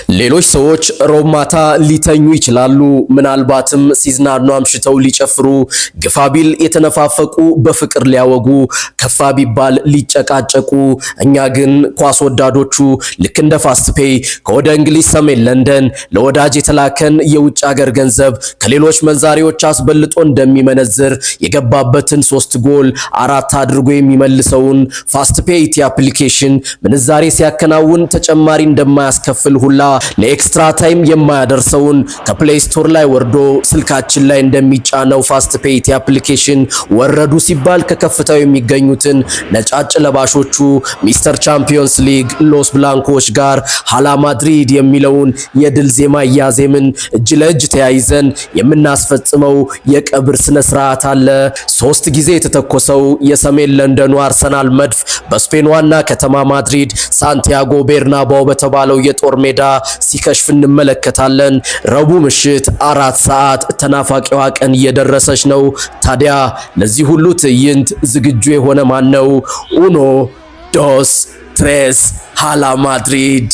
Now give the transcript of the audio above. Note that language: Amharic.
ሌሎች ሰዎች ሮብ ማታ ሊተኙ ይችላሉ። ምናልባትም ሲዝናኑ አምሽተው ሊጨፍሩ፣ ግፋቢል የተነፋፈቁ በፍቅር ሊያወጉ፣ ከፋ ቢባል ሊጨቃጨቁ። እኛ ግን ኳስ ወዳዶቹ ልክ እንደ ፋስት ፔይ ከወደ እንግሊዝ ሰሜን ለንደን ለወዳጅ የተላከን የውጭ ሀገር ገንዘብ ከሌሎች መንዛሪዎች አስበልጦ እንደሚመነዝር የገባበትን 3 ጎል 4 አድርጎ የሚመልሰውን ፋስት ፔይ አፕሊኬሽን ምንዛሬ ሲያከናውን ተጨማሪ እንደማያስከፍል ሁላ ለኤክስትራ ታይም የማያደርሰውን ከፕሌይ ስቶር ላይ ወርዶ ስልካችን ላይ እንደሚጫነው ፋስት ፔይ አፕሊኬሽን ወረዱ ሲባል ከከፍታው የሚገኙትን ነጫጭ ለባሾቹ ሚስተር ቻምፒየንስ ሊግ ሎስ ብላንኮች ጋር ሃላ ማድሪድ የሚለውን የድል ዜማ ያዜምን እጅ ለእጅ ተያይዘን የምናስፈጽመው የቀብር ስነ ስርዓት አለ። 3 ጊዜ የተተኮሰው የሰሜን ለንደኑ አርሰናል መድፍ በስፔን ዋና ከተማ ማድሪድ ሳንቲያጎ ቤርናባው በተባለው የጦር ሜዳ ሲከሽፍ እንመለከታለን። ረቡዕ ምሽት 4 ሰዓት ተናፋቂዋ ቀን እየደረሰች ነው። ታዲያ ለዚህ ሁሉ ትዕይንት ዝግጁ የሆነ ማን ነው? ኡኖ ዶስ ትሬስ ሃላ ማድሪድ